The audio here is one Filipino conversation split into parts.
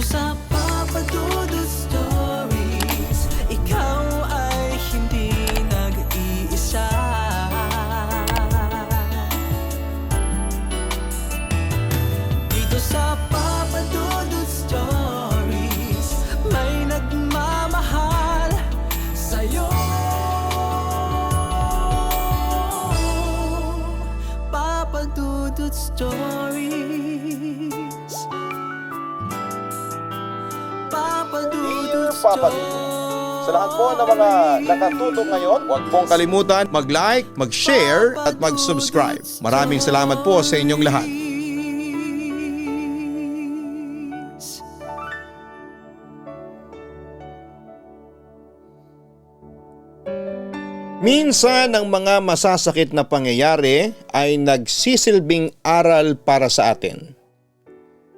sa Papa Dudut Stories, ikaw ay hindi nag-iisa. Dito sa Papa Dudut Stories, may nagmamahal sa'yo. Papa Dudut Stories, Papa Dudut Papa Dudut. Sa lahat po ng mga nakatutok ngayon, huwag pong kalimutan mag-like, mag-share at mag-subscribe. Maraming salamat po sa inyong lahat. Minsan ang mga masasakit na pangyayari ay nagsisilbing aral para sa atin.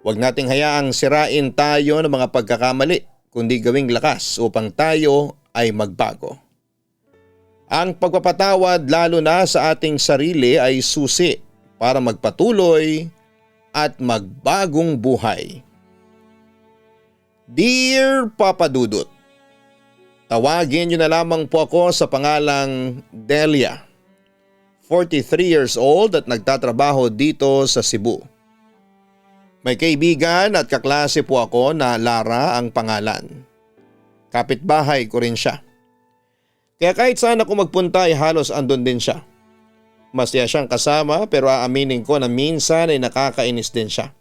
Huwag nating hayaang sirain tayo ng mga pagkakamali, kundi gawing lakas upang tayo ay magbago. Ang pagpapatawad lalo na sa ating sarili ay susi para magpatuloy at magbagong buhay. Dear Papa Dudut, tawagin niyo na lamang po ako sa pangalang Delia, 43 years old at nagtatrabaho dito sa Cebu. May kaibigan at kaklase po ako na Lara ang pangalan. Kapitbahay ko rin siya. Kaya kahit saan ako magpunta ay halos andun din siya. Masaya siyang kasama pero aaminin ko na minsan ay nakakainis din siya.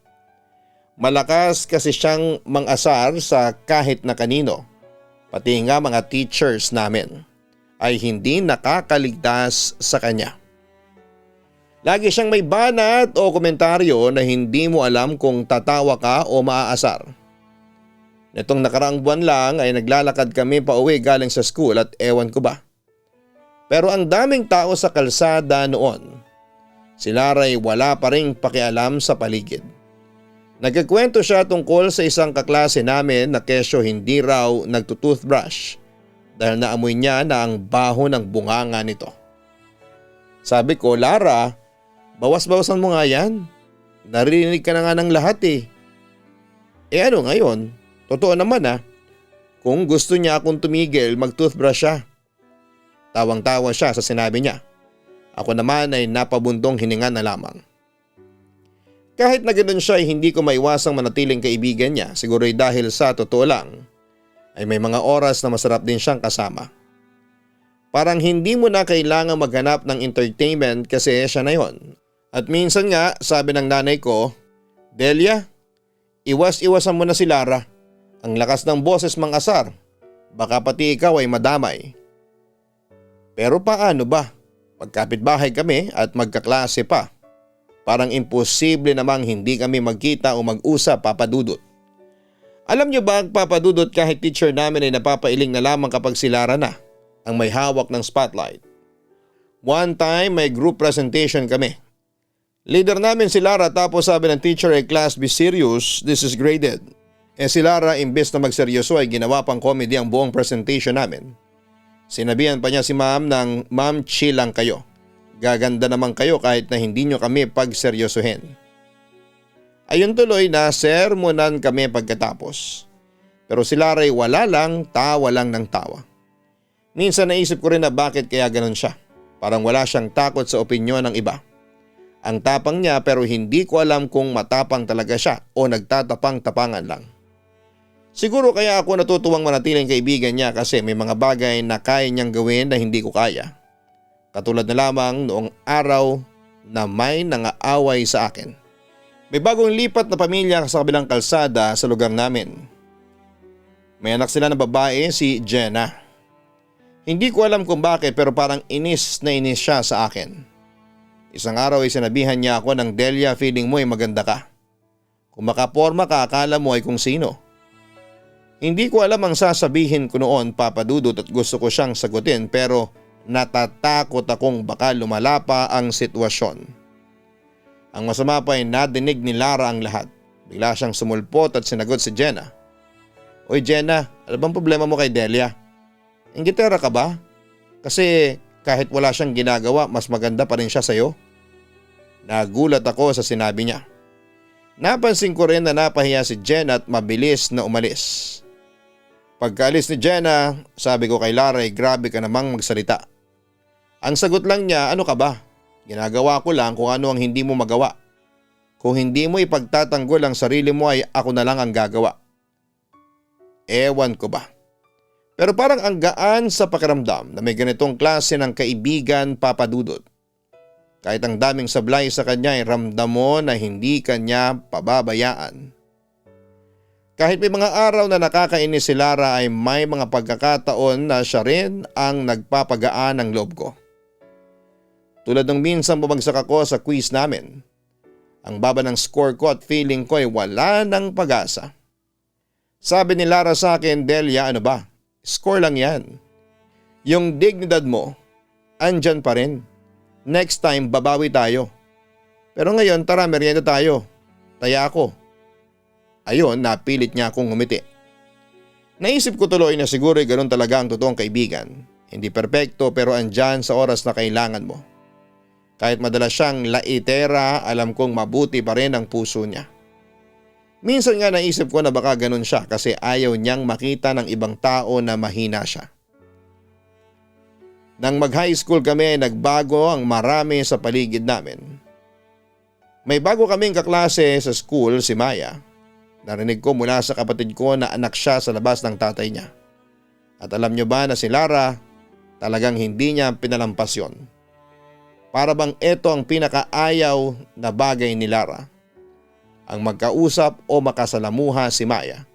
Malakas kasi siyang mang-asar sa kahit na kanino. Pati nga mga teachers namin ay hindi nakakaligtas sa kanya. Lagi siyang may banat o komentaryo na hindi mo alam kung tatawa ka o maaasar. Nitong nakaraang buwan lang ay naglalakad kami pa uwi galing sa school at ewan ko ba. Pero ang daming tao sa kalsada noon. Si Lara ay wala pa ring pakialam sa paligid. Nagkikwento siya tungkol sa isang kaklase namin na kesyo hindi raw nagtutoothbrush dahil naamoy niya na ang baho ng bunganga nito. Sabi ko, Lara, bawas-bawasan mo nga yan. Narinig ka na nga ng lahat eh. Ano ngayon? Totoo naman kung gusto niya akong tumigil mag-toothbrush siya. Tawang-tawa siya sa sinabi niya. Ako naman ay napabundong hininga na lamang. Kahit na ganoon siya ay hindi ko maiwasang manatiling kaibigan niya, siguro ay dahil sa totoo lang ay may mga oras na masarap din siyang kasama. Parang hindi mo na kailangang maghanap ng entertainment kasi siya na yon. At minsan nga sabi ng nanay ko, Delia, iwas-iwasan mo na si Lara. Ang lakas ng boses mang-asar, baka pati ikaw ay madamay. Pero paano ba? Magkapitbahay kami at magkaklase pa. Parang imposible namang hindi kami magkita o mag-usap, Papa Dudut. Alam niyo ba, Papa Dudut, kahit teacher namin ay napapailing na lamang kapag si Lara na ang may hawak ng spotlight. One time may group presentation kami. Leader namin si Lara tapos sabi ng teacher ay class be serious, this is graded. Si Lara imbes na magseryoso ay ginawa pang comedy ang buong presentation namin. Sinabihan pa niya si ma'am ng ma'am chill lang kayo. Gaganda naman kayo kahit na hindi nyo kami pagseryosohin. Ayun tuloy na sermonan kami pagkatapos. Pero si Lara ay wala lang, tawa lang ng tawa. Minsan naisip ko rin na bakit kaya ganun siya. Parang wala siyang takot sa opinyon ng iba. Ang tapang niya pero hindi ko alam kung matapang talaga siya o nagtatapang-tapangan lang. Siguro kaya ako natutuwang manatiling kaibigan niya kasi may mga bagay na kaya niyang gawin na hindi ko kaya. Katulad na lamang noong araw na may nangaaway sa akin. May bagong lipat na pamilya sa kabilang kalsada sa lugar namin. May anak sila na babae, si Jenna. Hindi ko alam kung bakit pero parang inis na inis siya sa akin. Isang araw ay sinabihan niya ako ng Delia, feeling mo ay maganda ka. Kung makaporma ka, akala mo ay kung sino. Hindi ko alam ang sasabihin ko noon, Papa Dudut, at gusto ko siyang sagutin pero natatakot akong baka lumala pa ang sitwasyon. Ang masama pa ay nadinig ni Lara ang lahat. Bigla siyang sumulpot at sinagot si Jenna. Oy Jenna, ano bang problema mo kay Delia? Inggitera ka ba? Kasi kahit wala siyang ginagawa, mas maganda pa rin siya sa'yo. Nagulat ako sa sinabi niya. Napansin ko rin na napahiya si Jenna at mabilis na umalis. Pagkaalis ni Jenna, sabi ko kay Lara ay grabe ka namang magsalita. Ang sagot lang niya, ano ka ba? Ginagawa ko lang kung ano ang hindi mo magawa. Kung hindi mo ipagtatanggol ang sarili mo ay ako na lang ang gagawa. Ewan ko ba. Pero parang ang gaan sa pakiramdam na may ganitong klase ng kaibigan, Papa Dudut. Kahit ang daming sablay sa kanya ay ramdam mo na hindi kanya pababayaan. Kahit may mga araw na nakakainis si Lara ay may mga pagkakataon na siya rin ang nagpapagaan ng loob ko. Tulad ng minsan bumagsak ako sa quiz namin. Ang baba ng score ko at feeling ko ay wala ng pag-asa. Sabi ni Lara sa akin, Delia, ano ba? Score lang yan. Yung dignidad mo, andyan pa rin. Next time, babawi tayo. Pero ngayon, tara, merienda tayo. Taya ako. Ayun, napilit niya akong ngumiti. Naisip ko tuloy na siguro ay ganun talaga ang totoong kaibigan. Hindi perpekto pero andyan sa oras na kailangan mo. Kahit madalas siyang laitera, alam kong mabuti pa rin ang puso niya. Minsan nga naisip ko na baka ganun siya kasi ayaw niyang makita ng ibang tao na mahina siya. Nang mag-high school kami, nagbago ang marami sa paligid namin. May bago kaming kaklase sa school, si Maya. Narinig ko mula sa kapatid ko na anak siya sa labas ng tatay niya. At alam niyo ba na si Lara, talagang hindi niya pinalampas yon. Para bang ito ang pinakaayaw na bagay ni Lara. Ang magkausap o makasalamuha si Maya.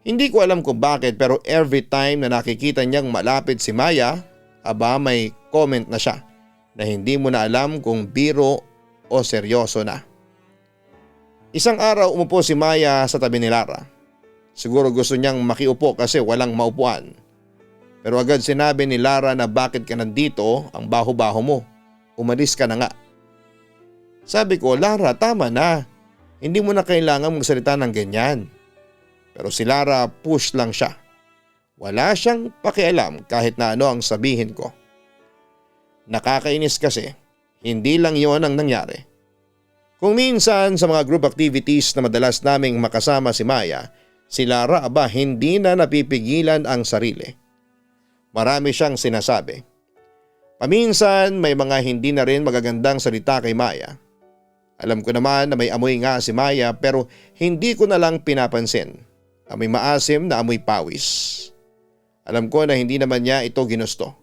Hindi ko alam kung bakit pero every time na nakikita niyang malapit si Maya, aba may comment na siya na hindi mo na alam kung biro o seryoso na. Isang araw umupo si Maya sa tabi ni Lara. Siguro gusto niyang makiupo kasi walang maupuan. Pero agad sinabi ni Lara na bakit ka nandito, ang baho-baho mo. Umalis ka na nga. Sabi ko, Lara, tama na. Hindi mo na kailangan magsalita ng ganyan. Pero si Lara push lang siya. Wala siyang pakialam kahit na ano ang sabihin ko. Nakakainis kasi, hindi lang yon ang nangyari. Kung minsan sa mga group activities na madalas naming makasama si Maya, si Lara aba hindi na napipigilan ang sarili. Marami siyang sinasabi. Paminsan may mga hindi na rin magagandang salita kay Maya. Alam ko naman na may amoy nga si Maya pero hindi ko na lang pinapansin. Amoy maasim na amoy pawis. Alam ko na hindi naman niya ito ginusto.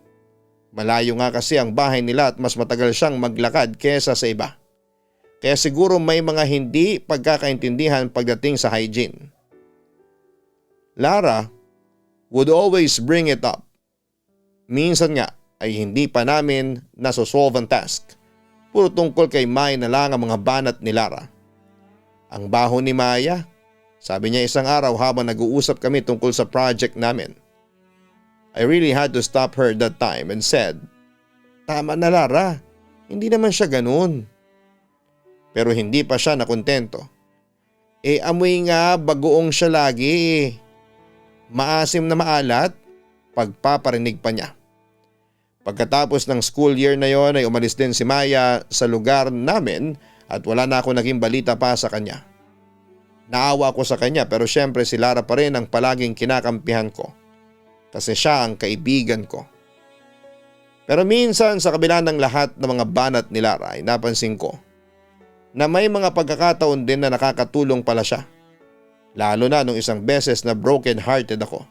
Malayo nga kasi ang bahay nila at mas matagal siyang maglakad kesa sa iba. Kaya siguro may mga hindi pagkakaintindihan pagdating sa hygiene. Lara would always bring it up. Minsan nga ay hindi pa namin nasosolve ang task. Puro tungkol kay Maya na lang ang mga banat ni Lara. Ang baho ni Maya, sabi niya isang araw habang nag-uusap kami tungkol sa project namin. I really had to stop her that time and said, tama na Lara, hindi naman siya ganun. Pero hindi pa siya nakontento. Amoy nga bagoong siya lagi. Maasim na maalat, pagpaparinig pa niya. Pagkatapos ng school year na yon ay umalis din si Maya sa lugar namin at wala na ako naging balita pa sa kanya. Naawa ako sa kanya pero syempre si Lara pa rin ang palaging kinakampihan ko. Kasi siya ang kaibigan ko. Pero minsan sa kabila ng lahat ng mga banat ni Lara ay napansin ko na may mga pagkakataon din na nakakatulong pala siya. Lalo na nung isang beses na broken hearted ako.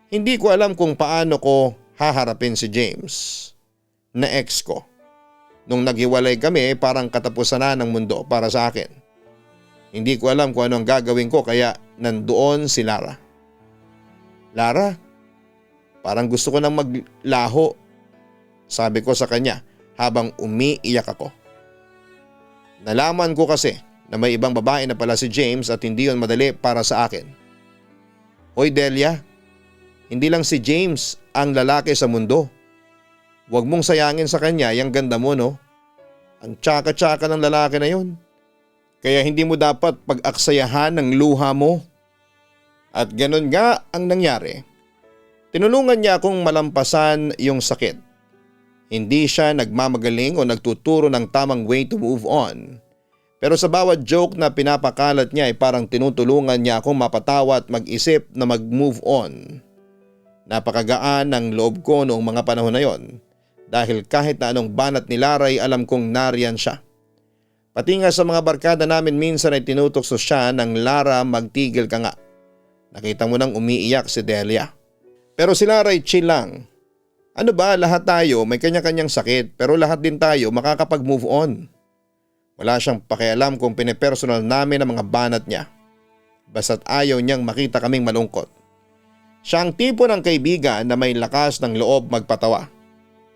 Hindi ko alam kung paano ko haharapin si James na ex ko. Nung naghiwalay kami parang katapusan na ng mundo para sa akin. Hindi ko alam kung ano ang gagawin ko kaya nandoon si Lara. Lara, parang gusto ko nang maglaho, sabi ko sa kanya habang umiiyak ako. Nalaman ko kasi na may ibang babae na pala si James at hindi yon madali para sa akin. Hoy Delia, hindi lang si James ang lalaki sa mundo. Huwag mong sayangin sa kanya yung ganda mo no. Ang tsaka-tsaka ng lalaki na yon. Kaya hindi mo dapat pag-aksayahan ng luha mo. At ganun nga ang nangyari. Tinulungan niya akong malampasan yung sakit. Hindi siya nagmamagaling o nagtuturo ng tamang way to move on. Pero sa bawat joke na pinapakalat niya ay parang tinutulungan niya akong mapatawa at mag-isip na mag-move on. Napakagaan ng loob ko noong mga panahon na yon dahil kahit na anong banat ni Lara ay alam kong nariyan siya. Pati nga sa mga barkada namin minsan ay tinutokso siya ng Lara magtigil ka nga. Nakita mo nang umiiyak si Delia. Pero si Lara ay chill lang. Ano ba, lahat tayo may kanya-kanyang sakit pero lahat din tayo makakapag-move on. Wala siyang pakialam kung pinipersonal namin ang mga banat niya. Basta't ayaw niyang makita kaming malungkot. Siya ang tipo ng kaibigan na may lakas ng loob magpatawa.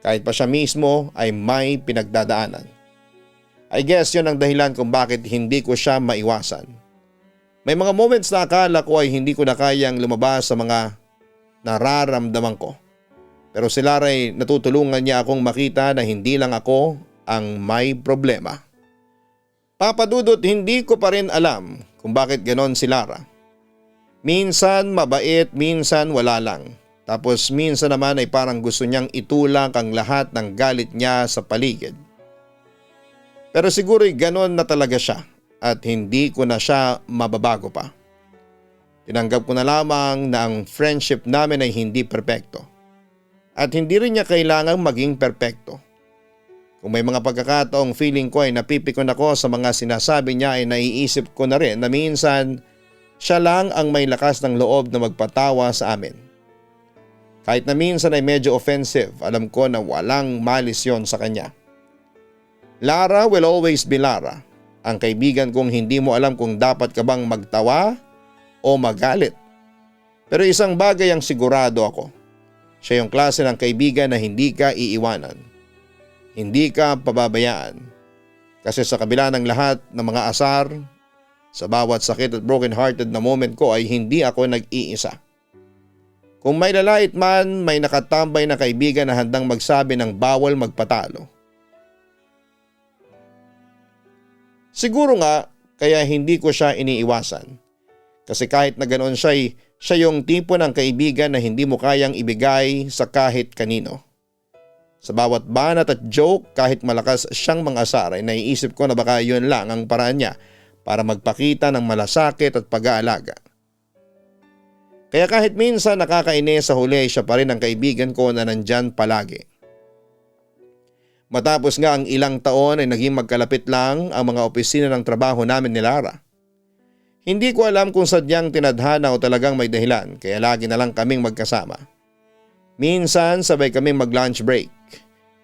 Kahit pa siya mismo ay may pinagdadaanan. I guess yun ang dahilan kung bakit hindi ko siya maiwasan. May mga moments na akala ko ay hindi ko na kayang lumabas sa mga nararamdaman ko. Pero si Lara ay natutulungan niya akong makita na hindi lang ako ang may problema. Papadudot, hindi ko pa rin alam kung bakit ganon si Lara. Minsan mabait, minsan wala lang. Tapos minsan naman ay parang gusto niyang itulak ang lahat ng galit niya sa paligid. Pero siguro'y ganon na talaga siya at hindi ko na siya mababago pa. Tinanggap ko na lamang na ang friendship namin ay hindi perpekto. At hindi rin niya kailangang maging perpekto. Kung may mga pagkakataong feeling ko ay napipikon ako sa mga sinasabi niya ay naiisip ko na rin na minsan siya lang ang may lakas ng loob na magpatawa sa amin. Kahit na minsan ay medyo offensive, alam ko na walang malis yon sa kanya. Lara will always be Lara, ang kaibigan kong hindi mo alam kung dapat ka bang magtawa o magalit. Pero isang bagay ang sigurado ako. Siya yung klase ng kaibigan na hindi ka iiwanan. Hindi ka pababayaan. Kasi sa kabila ng lahat ng mga asar, sa bawat sakit at broken-hearted na moment ko ay hindi ako nag-iisa. Kung may lalait man, may nakatambay na kaibigan na handang magsabi ng bawal magpatalo. Siguro nga, kaya hindi ko siya iniiwasan. Kasi kahit na ganoon siya yung tipo ng kaibigan na hindi mo kayang ibigay sa kahit kanino. Sa bawat banat at joke, kahit malakas siyang mangasar ay naiisip ko na baka yun lang ang paraan niya para magpakita ng malasakit at pag-aalaga. Kaya kahit minsan nakakainis sa huli, siya pa rin ang kaibigan ko na nandyan palagi. Matapos nga ang ilang taon ay naging magkalapit lang ang mga opisina ng trabaho namin ni Lara. Hindi ko alam kung sadyang tinadhana o talagang may dahilan kaya lagi na lang kaming magkasama. Minsan sabay kaming mag-lunch break.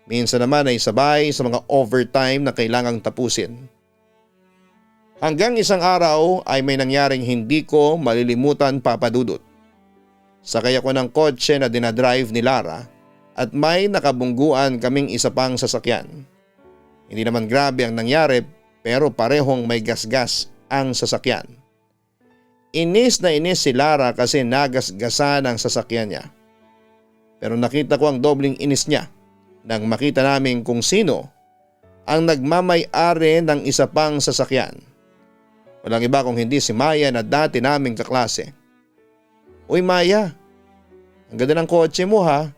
Minsan naman ay sabay sa mga overtime na kailangang tapusin. Hanggang isang araw ay may nangyaring hindi ko malilimutan, papadudot. Sakay ako ng kotse na dinadrive ni Lara at may nakabungguan kaming isa pang sasakyan. Hindi naman grabe ang nangyari pero parehong may gasgas ang sasakyan. Inis na inis si Lara kasi nagasgasan ang sasakyan niya. Pero nakita ko ang dobling inis niya nang makita namin kung sino ang nagmamay-ari ng isa pang sasakyan. Walang iba kung hindi si Maya na dati naming kaklase. Uy Maya, ang ganda ng kotse mo ha,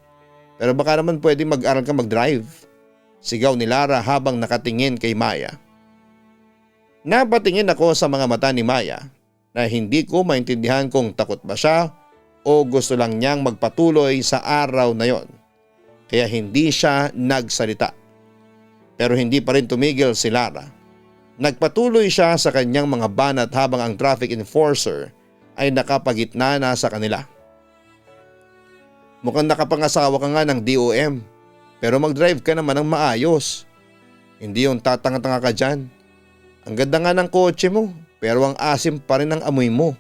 pero baka naman pwede mag-aral ka mag-drive. Sigaw ni Lara habang nakatingin kay Maya. Napatingin ako sa mga mata ni Maya na hindi ko maintindihan kung takot ba siya o gusto lang niyang magpatuloy sa araw na yon. Kaya hindi siya nagsalita. Pero hindi pa rin tumigil si Lara. Nagpatuloy siya sa kanyang mga banat habang ang traffic enforcer ay nakapagitna na sa kanila. Mukhang nakapangasawa ka nga ng DOM, pero mag-drive ka naman ng maayos. Hindi yung tatanga-tanga ka dyan. Ang ganda nga ng kotse mo, pero ang asim pa rin ang amoy mo.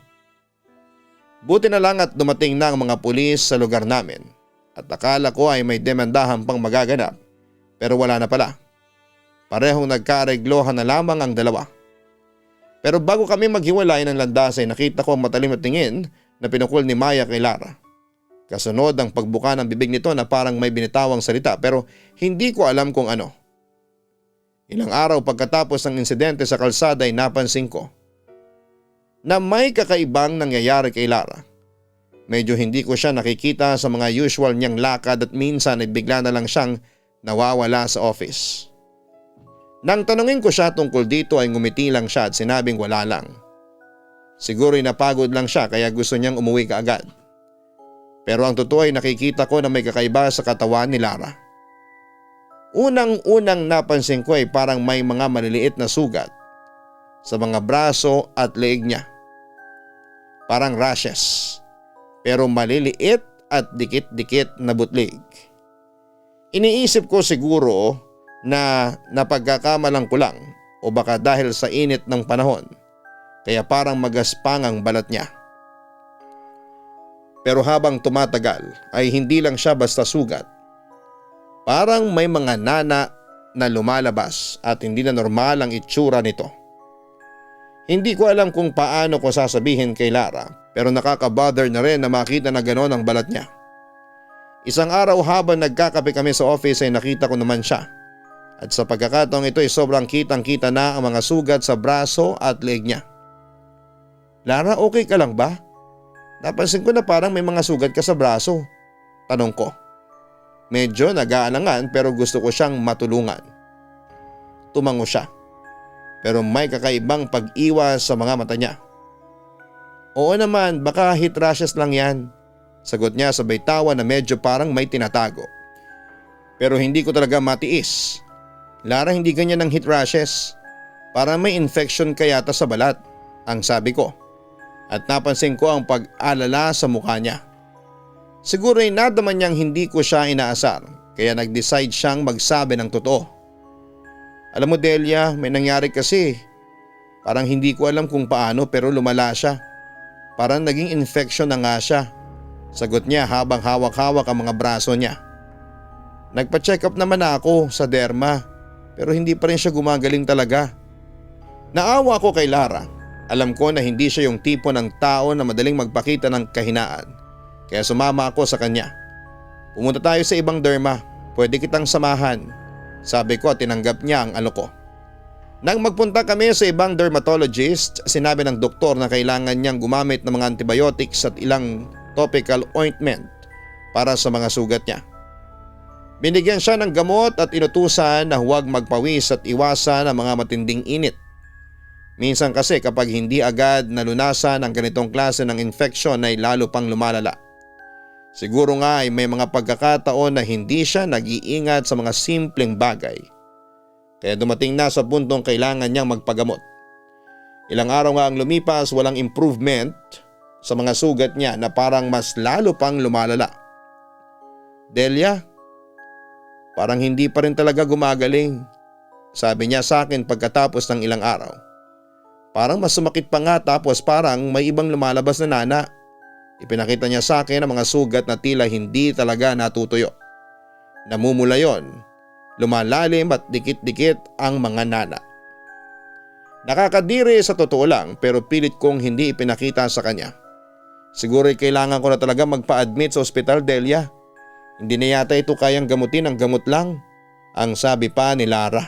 Buti na lang at dumating na ang mga pulis sa lugar namin. At akala ko ay may demandahan pang magaganap, pero wala na pala. Parehong nagkareglohan na lamang ang dalawa. Pero bago kami maghiwalay ng landas ay nakita ko ang matalim na tingin na pinukul ni Maya kay Lara. Kasunod ang pagbuka ng bibig nito na parang may binitawang salita pero hindi ko alam kung ano. Ilang araw pagkatapos ng insidente sa kalsada ay napansin ko na may kakaibang nangyayari kay Lara. Medyo hindi ko siya nakikita sa mga usual niyang lakad at minsan ay bigla na lang siyang nawawala sa office. Nang tanungin ko siya tungkol dito ay ngumiti lang siya at sinabing wala lang. Siguro'y napagod lang siya kaya gusto niyang umuwi kaagad. Pero ang totoo ay nakikita ko na may kakaiba sa katawan ni Lara. Unang-unang napansin ko ay parang may mga maliliit na sugat sa mga braso at leeg niya. Parang rashes, pero maliliit at dikit-dikit na butlig. Iniisip ko siguro na napagkakamalang ko lang o baka dahil sa init ng panahon kaya parang magaspang ang balat niya. Pero habang tumatagal ay hindi lang siya basta sugat. Parang may mga nana na lumalabas at hindi na normal ang itsura nito. Hindi ko alam kung paano ko sasabihin kay Lara pero nakaka-bother na rin na makita na gano'n ang balat niya. Isang araw habang nagkakape kami sa office ay nakita ko naman siya. At sa pagkakataong ito ay sobrang kitang-kita na ang mga sugat sa braso at leeg niya. Lara, okay ka lang ba? Napansin ko na parang may mga sugat ka sa braso. Tanong ko. Medyo nag-aalangan pero gusto ko siyang matulungan. Tumango siya. Pero may kakaibang pag-iwas sa mga mata niya. Oo naman, baka heat rashes lang yan. Sagot niya sabay tawa na medyo parang may tinatago. Pero hindi ko talaga matiis. Lara, hindi ganyan ang heat rashes. Para may infection ka yata sa balat, ang sabi ko. At napansin ko ang pag-alala sa mukha niya. Siguro ay nadaman niyang hindi ko siya inaasar kaya nag-decide siyang magsabi ng totoo. Alam mo Delia, may nangyari kasi. Parang hindi ko alam kung paano pero lumala siya. Parang naging infection na nga siya. Sagot niya habang hawak-hawak ang mga braso niya. Nagpa-check up naman ako sa derma pero hindi pa rin siya gumagaling talaga. Naawa ko kay Lara. Alam ko na hindi siya yung tipo ng tao na madaling magpakita ng kahinaan. Kaya sumama ako sa kanya. Pumunta tayo sa ibang derma. Pwede kitang samahan. Sabi ko at tinanggap niya ang ko. Nang magpunta kami sa ibang dermatologist, sinabi ng doktor na kailangan niyang gumamit ng mga antibiotics at ilang topical ointment para sa mga sugat niya. Binigyan siya ng gamot at inutusan na huwag magpawis at iwasan ang mga matinding init. Minsan kasi kapag hindi agad nalunasan ang ganitong klase ng infeksyon ay lalo pang lumalala. Siguro nga ay may mga pagkakataon na hindi siya nag-iingat sa mga simpleng bagay. Kaya dumating na sa puntong kailangan niyang magpagamot. Ilang araw nga ang lumipas, walang improvement sa mga sugat niya na parang mas lalo pang lumalala. Delia, parang hindi pa rin talaga gumagaling, sabi niya sa akin pagkatapos ng ilang araw. Parang mas sumakit pa nga tapos parang may ibang lumalabas na nana. Ipinakita niya sa akin ang mga sugat na tila hindi talaga natutuyo. Namumula yon, lumalalim at dikit-dikit ang mga nana. Nakakadiri sa totoo lang pero pilit kong hindi ipinakita sa kanya. Siguro'y kailangan ko na talaga magpa-admit sa ospital, Delia. Hindi na yata ito kayang gamutin ng gamot lang, ang sabi pa ni Lara.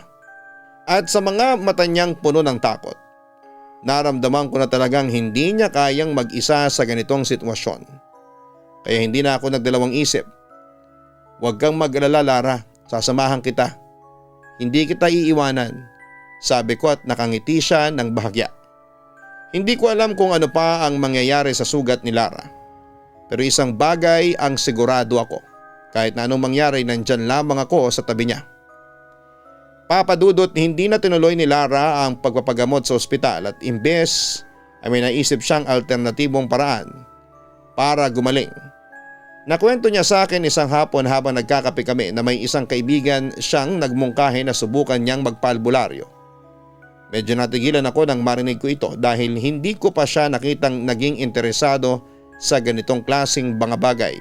At sa mga mata niyang puno ng takot, naramdaman ko na talagang hindi niya kayang mag-isa sa ganitong sitwasyon. Kaya hindi na ako nagdalawang isip. Huwag kang mag-alala Lara, sasamahan kita. Hindi kita iiwanan, sabi ko at nakangiti siya ng bahagya. Hindi ko alam kung ano pa ang mangyayari sa sugat ni Lara. Pero isang bagay ang sigurado ako. Kahit na anong mangyari nandyan lamang ako sa tabi niya. Papadudot hindi na tinuloy ni Lara ang pagpapagamot sa ospital at imbes ay may naisip siyang alternatibong paraan para gumaling. Nakwento niya sa akin isang hapon habang nagkakape kami na may isang kaibigan siyang nagmungkahi na subukan niyang magpaalbularyo. Medyo natigilan ako nang marinig ko ito dahil hindi ko pa siya nakitang naging interesado sa ganitong klaseng mga bagay.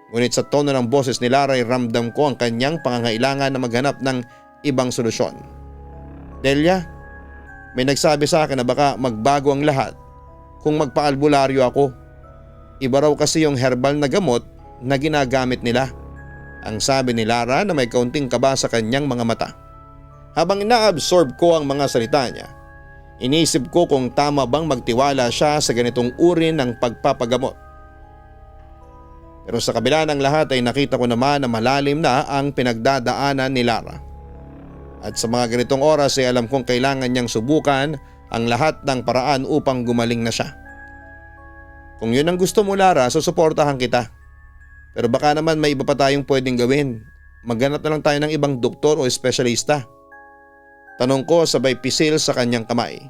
Ngunit sa tono ng boses ni Lara ay ramdam ko ang kanyang pangangailangan na maghanap ng ibang solusyon. Delia, may nagsabi sa akin na baka magbago ang lahat kung magpaalbularyo ako. Iba raw kasi yung herbal na gamot na ginagamit nila, ang sabi ni Lara na may kaunting kaba sa kanyang mga mata. Habang ina-absorb ko ang mga salita niya, inisip ko kung tama bang magtiwala siya sa ganitong uri ng pagpapagamot. Pero sa kabila ng lahat ay nakita ko naman na malalim na ang pinagdadaanan ni Lara. At sa mga ganitong oras ay alam kong kailangan niyang subukan ang lahat ng paraan upang gumaling na siya. Kung yun ang gusto mo, Lara, susuportahan kita. Pero baka naman may iba pa tayong pwedeng gawin. Maghanap na lang tayo ng ibang doktor o espesyalista. Tanong ko sabay pisil sa kanyang kamay.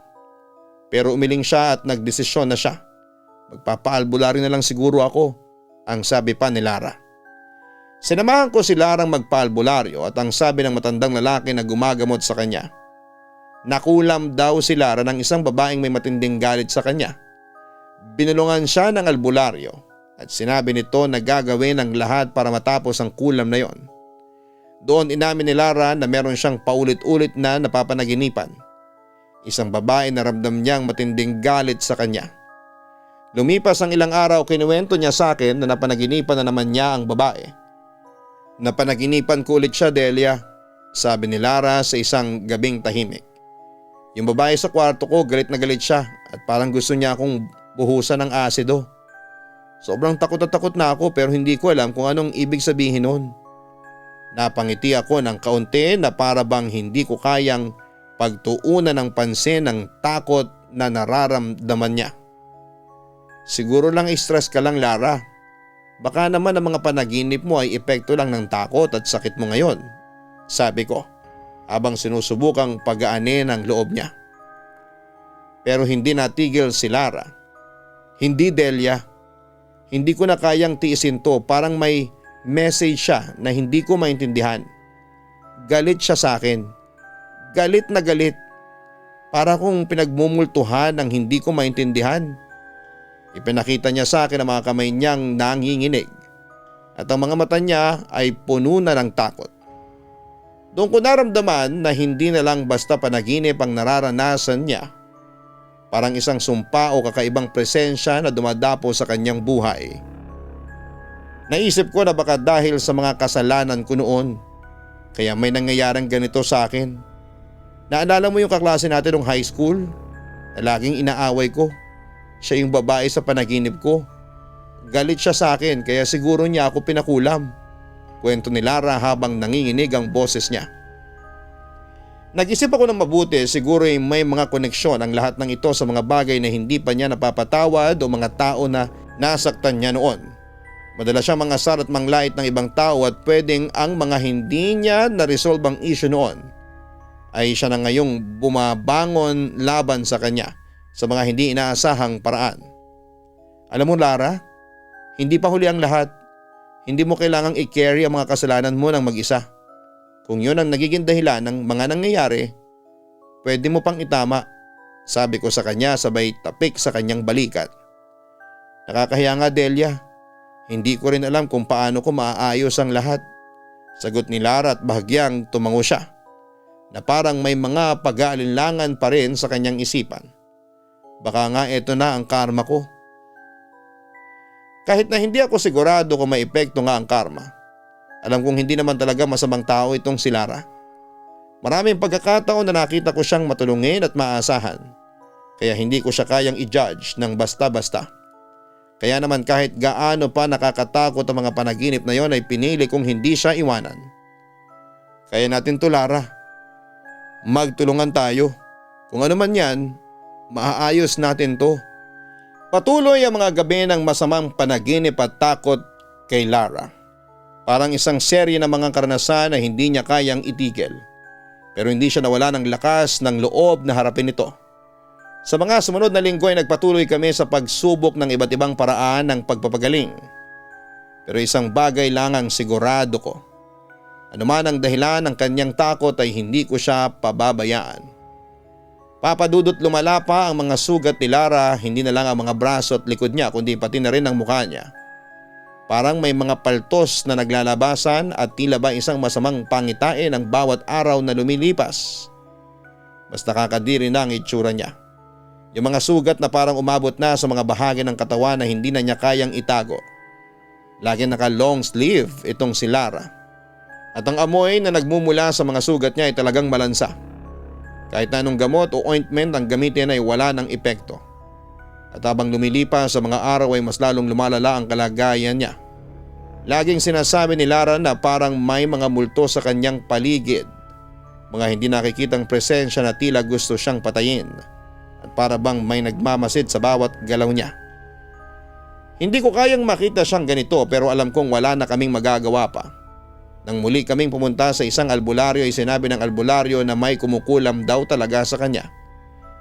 Pero umiling siya at nagdesisyon na siya. Magpapaalbularyo na lang siguro ako, ang sabi pa ni Lara. Sinamahan ko si Larang magpaalbularyo at ang sabi ng matandang lalaki na gumagamot sa kanya, nakulam daw si Lara ng isang babaeng may matinding galit sa kanya. Binulungan siya ng albularyo at sinabi nito na gagawin ang lahat para matapos ang kulam na yon. Doon inamin ni Lara na meron siyang paulit-ulit na napapanaginipan. Isang babae na ramdam niyang matinding galit sa kanya. Lumipas ang ilang araw, kinuwento niya sa akin na napanaginipan na naman niya ang babae. Napanaginipan ko ulit siya, Delia, sabi ni Lara sa isang gabing tahimik. Yung babae sa kwarto ko, galit na galit siya at parang gusto niya akong buhusan ng asido. Sobrang takot na takot na ako pero hindi ko alam kung anong ibig sabihin nun. Napangiti ako ng kaunti na para bang hindi ko kayang pagtuunan ng pansin ng takot na nararamdaman niya. Siguro lang stress ka lang, Lara. Baka naman ang mga panaginip mo ay epekto lang ng takot at sakit mo ngayon, sabi ko habang sinusubukang pagaanin ang loob niya. Pero hindi natigil si Lara. Hindi, Delia. Hindi ko na kayang tiisin to, parang may message siya na hindi ko maintindihan. Galit siya sa akin. Galit na galit. Para kong pinagmumultuhan ng hindi ko maintindihan. Ipinakita niya sa akin ang mga kamay niyang nanginginig at ang mga mata niya ay puno na ng takot. Doon ko naramdaman na hindi na lang basta panaginip ang nararanasan niya. Parang isang sumpa o kakaibang presensya na dumadapo sa kanyang buhay. Naisip ko na baka dahil sa mga kasalanan ko noon, kaya may nangyayaring ganito sa akin. Naalala mo yung kaklase natin nung high school na laging inaaway ko? Siya yung babae sa panaginip ko. Galit siya sa akin kaya siguro niya ako pinakulam. Kwento ni Lara habang nanginginig ang boses niya. Nag-isip ako ng mabuti, siguro ay may mga koneksyon ang lahat ng ito sa mga bagay na hindi pa niya napapatawad o mga tao na nasaktan niya noon. Madalas siyang mangasar at manglait ng ibang tao at pwedeng ang mga hindi niya na-resolve ang issue noon ay siya na ngayong bumabangon laban sa kanya sa mga hindi inaasahang paraan. Alam mo, Lara, hindi pa huli ang lahat. Hindi mo kailangang i-carry ang mga kasalanan mo ng mag-isa. Kung yun ang nagiging dahilan ng mga nangyayari, pwede mo pang itama, sabi ko sa kanya sabay tapik sa kanyang balikat. Nakakahiya nga, Delia. Hindi ko rin alam kung paano ko maaayos ang lahat, sagot ni Lara at bahagyang tumango siya na parang may mga pag-aalinlangan pa rin sa kanyang isipan. Baka nga eto na ang karma ko. Kahit na hindi ako sigurado kung may epekto nga ang karma, alam kong hindi naman talaga masamang tao itong si Lara. Maraming pagkakataon na nakita ko siyang matulungin at maasahan, kaya hindi ko siya kayang i-judge ng basta-basta. Kaya naman kahit gaano pa nakakatakot ang mga panaginip na yon ay pinili kong hindi siya iwanan. Kaya natin to, Lara. Magtulungan tayo. Kung ano man yan, maaayos natin to. Patuloy ang mga gabi ng masamang panaginip at takot kay Lara. Parang isang serye ng mga karanasan na hindi niya kayang itigil. Pero hindi siya nawala ng lakas ng loob na harapin ito. Sa mga sumunod na linggo ay nagpatuloy kami sa pagsubok ng iba't ibang paraan ng pagpapagaling. Pero isang bagay lang ang sigurado ko. Ano man ang dahilan ng kanyang takot ay hindi ko siya pababayaan. Papadudot lumala pa ang mga sugat ni Lara, hindi na lang ang mga braso at likod niya kundi pati na rin ang mukha niya. Parang may mga paltos na naglalabasan at tila ba isang masamang pangitain ang bawat araw na lumilipas. Mas nakakadiri na ang itsura niya. Yung mga sugat na parang umabot na sa mga bahagi ng katawan na hindi na niya kayang itago. Lagi naka long sleeve itong si Lara. At ang amoy na nagmumula sa mga sugat niya ay talagang malansa. Kahit na anong gamot o ointment ang gamitin ay wala ng epekto. At habang lumilipas sa mga araw ay mas lalong lumalala ang kalagayan niya. Laging sinasabi ni Lara na parang may mga multo sa kanyang paligid Mga hindi nakikitang presensya na tila gusto siyang patayin at para bang may nagmamasid sa bawat galaw niya. Hindi ko kayang makita siyang ganito pero alam kong wala na kaming magagawa pa. Nang muli kaming pumunta sa isang albularyo ay sinabi ng albularyo na may kumukulam daw talaga sa kanya.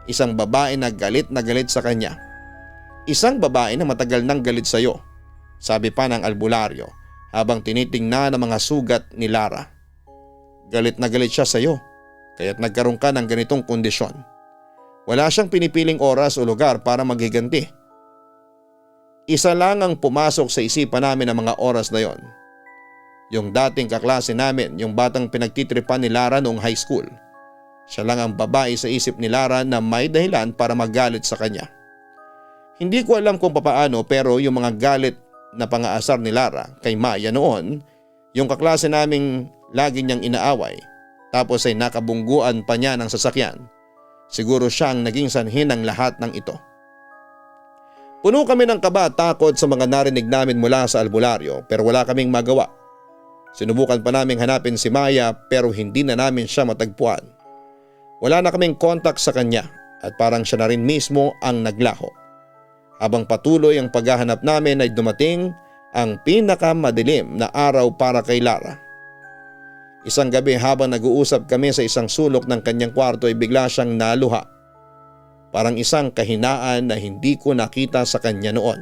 Isang babae na galit sa kanya. Isang babae na matagal nang galit sa iyo, sabi pa ng albularyo habang tinitingnan ang mga sugat ni Lara. Galit na galit siya sa iyo, kaya't nagkaroon ka ng ganitong kondisyon. Wala siyang pinipiling oras o lugar para maghiganti. Isa lang ang pumasok sa isipan namin ng mga oras na yon. Yung dating kaklase namin, yung batang pinagtitripan ni Lara noong high school. Siya lang ang babae sa isip ni Lara na may dahilan para magalit sa kanya. Hindi ko alam kung papaano pero yung mga galit na pangaasar ni Lara kay Maya noon, yung kaklase naming lagi niyang inaaway, tapos ay nakabungguan pa niya ng sasakyan. Siguro siya ang naging sanhi ng lahat ng ito. Puno kami ng kaba at takot sa mga narinig namin mula sa albularyo pero wala kaming magawa. Sinubukan pa naming hanapin si Maya pero hindi na namin siya matagpuan. Wala na kaming kontak sa kanya at parang siya na rin mismo ang naglaho. Habang patuloy ang paghahanap namin ay dumating ang pinakamadilim na araw para kay Lara. Isang gabi habang nag-uusap kami sa isang sulok ng kanyang kwarto ay bigla siyang naluha. Parang isang kahinaan na hindi ko nakita sa kanya noon.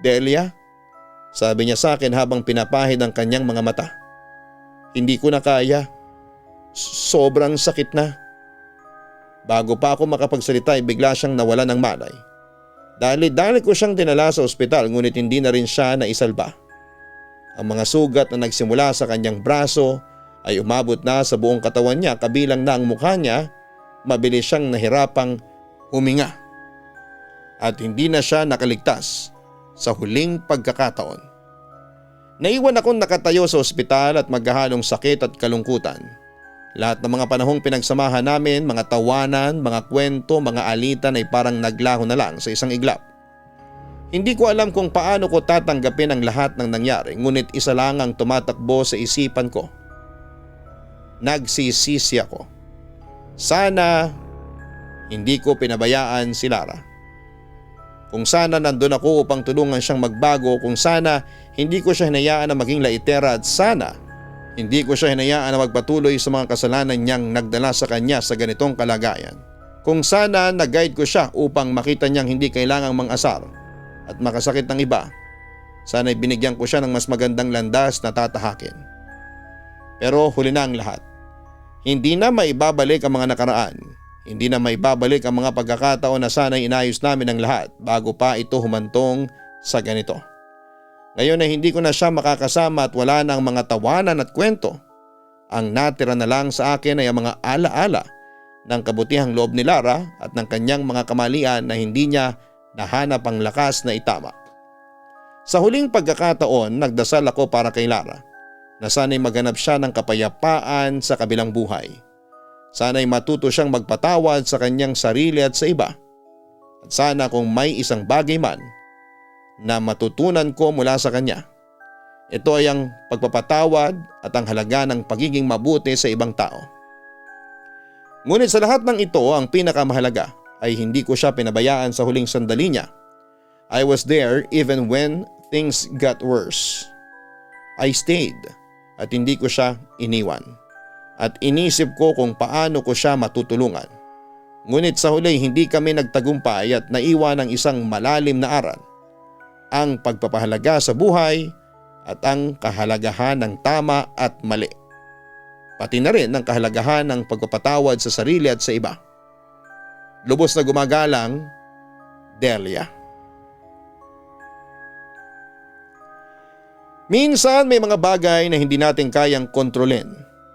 "Delia?" sabi niya sa akin habang pinapahid ang kanyang mga mata. "Hindi ko na kaya. Sobrang sakit na." Bago pa ako makapagsalita ay bigla siyang nawala ng malay. Dali-dali ko siyang dinala sa ospital ngunit hindi na rin siya naisalba. Ang mga sugat na nagsimula sa kanyang braso ay umabot na sa buong katawan niya kabilang na ang mukha niya. Mabilis siyang nahirapang huminga at hindi na siya nakaligtas sa huling pagkakataon. Naiwan akong nakatayo sa ospital at maghahalong sakit at kalungkutan. Lahat ng mga panahong pinagsamahan namin, mga tawanan, mga kwento, mga alitan ay parang naglaho na lang sa isang iglap. Hindi ko alam kung paano ko tatanggapin ang lahat ng nangyari ngunit isa lang ang tumatakbo sa isipan ko. Nagsisisi ako. Sana hindi ko pinabayaan si Lara. Kung sana nandun ako upang tulungan siyang magbago, kung sana hindi ko siya hinayaan na maging laitera at sana hindi ko siya hinayaan na magpatuloy sa mga kasalanan niyang nagdala sa kanya sa ganitong kalagayan. Kung sana nag-guide ko siya upang makita niyang hindi kailangang mang-asar at makasakit ng iba, sana'y binigyan ko siya ng mas magandang landas na tatahakin. Pero huli na ang lahat. Hindi na maibabalik ang mga nakaraan. Hindi na maibabalik ang mga pagkakataon na sana'y inayos namin ang lahat bago pa ito humantong sa ganito. Ngayon ay hindi ko na siya makakasama at wala na ang mga tawanan at kwento. Ang natira na lang sa akin ay ang mga alaala ng kabutihang loob ni Lara at ng kanyang mga kamalian na hindi niya nahanap ang lakas na itama. Sa huling pagkakataon, nagdasal ako para kay Lara na sana'y maganap siya ng kapayapaan sa kabilang buhay. Sana'y matuto siyang magpatawad sa kanyang sarili at sa iba. At sana kung may isang bagay man na matutunan ko mula sa kanya, ito ay ang pagpapatawad at ang halaga ng pagiging mabuti sa ibang tao. Ngunit sa lahat ng ito, ang pinakamahalaga ay hindi ko siya pinabayaan sa huling sandali niya. I was there even when things got worse. I stayed at hindi ko siya iniwan. At inisip ko kung paano ko siya matutulungan. Ngunit sa huli hindi kami nagtagumpay at naiwan ng isang malalim na aral. Ang pagpapahalaga sa buhay at ang kahalagahan ng tama at mali. Pati na rin ang kahalagahan ng pagpapatawad sa sarili at sa iba. Lubos na gumagalang, Delia. Minsan may mga bagay na hindi natin kayang kontrolin,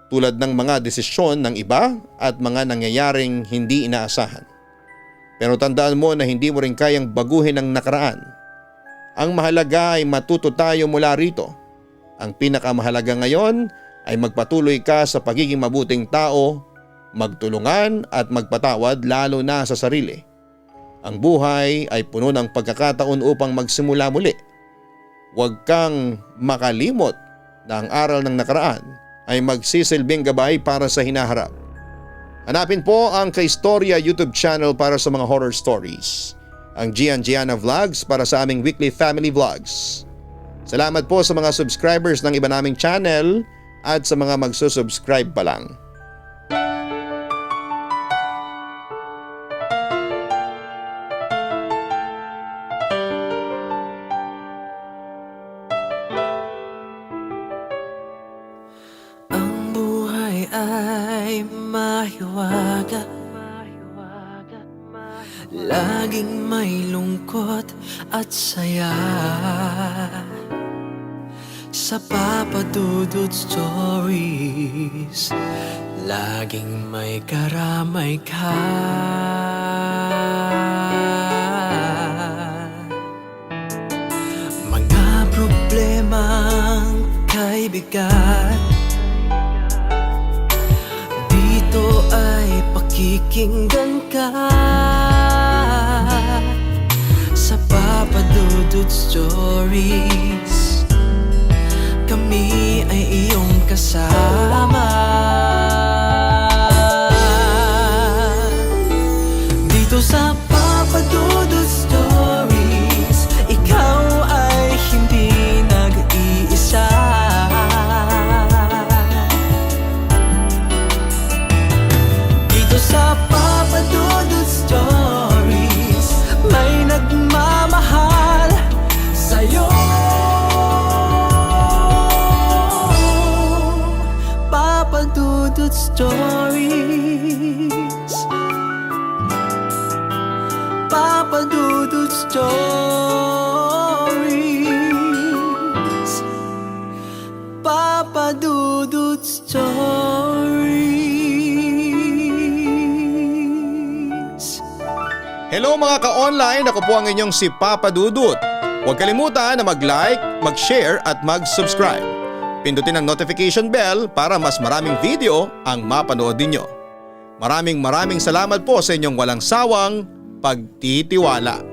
tulad ng mga desisyon ng iba at mga nangyayaring hindi inaasahan. Pero tandaan mo na hindi mo rin kayang baguhin ang nakaraan. Ang mahalaga ay matuto tayo mula rito. Ang pinakamahalaga ngayon ay magpatuloy ka sa pagiging mabuting tao, magtulungan at magpatawad lalo na sa sarili. Ang buhay ay puno ng pagkakataon upang magsimula muli. Huwag kang makalimot na ang aral ng nakaraan ay magsisilbing gabay para sa hinaharap. Hanapin po ang Kaistorya YouTube channel para sa mga horror stories. Ang Gian Gianna Vlogs para sa aming weekly family vlogs. Salamat po sa mga subscribers ng iba naming channel at sa mga magsusubscribe pa lang. Ang buhay ay mahiwaga, laging may lungkot at saya. Sa Papa Dudut Stories, laging may karamay ka. Mga problemang kaibigan, dito ay pakikinggan ka. Sa Papa Dudut Stories, kami ay iyong kasama. Dito sa Papa Dudut Stories, ikaw ay hindi nag-iisa. Dito sa Papa Dudut Stories, may nagmamahal sa'yo. Papa Dudut Stories, Papa Dudut Stories, Papa Dudut Stories. Hello mga ka-online, ako po ang inyong si Papa Dudut. Huwag kalimutan na mag-like, mag-share at mag-subscribe. Pindutin ang notification bell para mas maraming video ang mapanood ninyo. Maraming salamat po sa inyong walang sawang pagtitiwala.